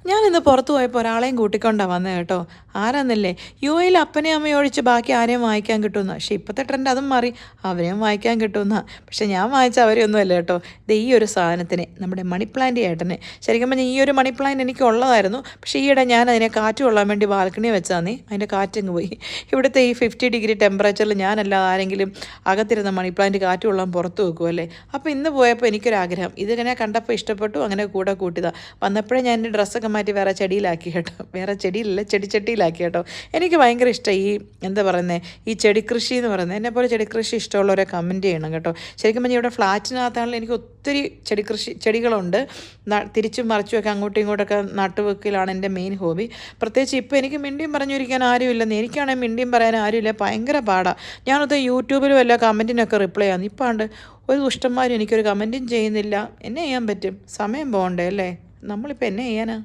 ഞാനിന്ന് പുറത്ത് പോയപ്പോൾ ഒരാളെയും കൂട്ടിക്കൊണ്ടാണ് വന്നത് കേട്ടോ. ആരാന്നല്ലേ, യു എയിൽ അപ്പനെയും അമ്മയും ഒഴിച്ച് ബാക്കി ആരെയും വായിക്കാൻ കിട്ടുമെന്ന്. പക്ഷേ ഇപ്പോഴത്തെ ട്രെൻഡ് അതും മാറി, അവരെയും വായിക്കാൻ കിട്ടുമെന്ന. പക്ഷേ ഞാൻ വായിച്ച അവരെയൊന്നും അല്ല കേട്ടോ. ഇത് ഈ ഒരു സാധനത്തിന്, നമ്മുടെ മണി പ്ലാന്റ് ചേട്ടന്, ശരിക്കും പറഞ്ഞാൽ ഈ ഒരു മണി പ്ലാന്റ് എനിക്ക് ഉള്ളതായിരുന്നു. പക്ഷേ ഈയിടെ ഞാൻ അതിനെ കാറ്റ് കൊള്ളാൻ വേണ്ടി ബാൽക്കണി വെച്ചാന്നേ, അതിൻ്റെ കാറ്റങ്ങ് പോയി. ഇവിടുത്തെ ഈ 50 ഡിഗ്രി ടെമ്പറേച്ചറിൽ ഞാനല്ലാതെ ആരെങ്കിലും അകത്തിരുന്ന മണി പ്ലാന്റ് കാറ്റ് കൊള്ളാൻ പുറത്ത് വെക്കുമല്ലേ. അപ്പോൾ ഇന്ന് പോയപ്പോൾ എനിക്കൊരാഗ്രഹം, ഇതിങ്ങനെ കണ്ടപ്പോൾ ഇഷ്ടപ്പെട്ടു, അങ്ങനെ കൂടെ കൂട്ടിയതാണ്. വന്നപ്പോഴേ ഞാൻ എൻ്റെ ഡ്രസ്സൊക്കെ മാറ്റി വേറെ ചെടിയിലാക്കി കേട്ടോ. വേറെ ചെടിയിലല്ല, ചെടിച്ചട്ടിയിലാക്കി കേട്ടോ. എനിക്ക് ഭയങ്കര ഇഷ്ടം ഈ എന്താ പറയുന്നത്, ഈ ചെടി കൃഷി എന്ന് പറയുന്നത്. എന്നെപ്പോലെ ചെടി കൃഷി ഇഷ്ടമുള്ളവരെ കമൻറ്റ് ചെയ്യണം കേട്ടോ. ശരിക്കും പറഞ്ഞാൽ ഇവിടെ ഫ്ലാറ്റിനകത്താണെങ്കിൽ എനിക്ക് ഒത്തിരി ചെടികളുണ്ട്. തിരിച്ചും മറിച്ചുമൊക്കെ അങ്ങോട്ടും ഇങ്ങോട്ടൊക്കെ നട്ടുവെക്കലാണ് എൻ്റെ മെയിൻ ഹോബി. പ്രത്യേകിച്ച് ഇപ്പോൾ എനിക്ക് മിണ്ടിയും പറഞ്ഞിരിക്കാൻ ആരുമില്ലെന്ന്. എനിക്കാണെങ്കിൽ മിണ്ടിയും പറയാൻ ആരുമില്ല, ഭയങ്കര പാടാണ്. ഞാനത് യൂട്യൂബിലും എല്ലാ കമൻറ്റിനൊക്കെ റിപ്ലൈ ആണ്. ഇപ്പാണ്ട് ഒരു ദുഷ്ടന്മാരും എനിക്കൊരു കമൻറ്റും ചെയ്യുന്നില്ല. എന്നെ ചെയ്യാൻ പറ്റും, സമയം പോകണ്ടേ അല്ലേ. നമ്മളിപ്പോൾ എന്നെ ചെയ്യാനാ.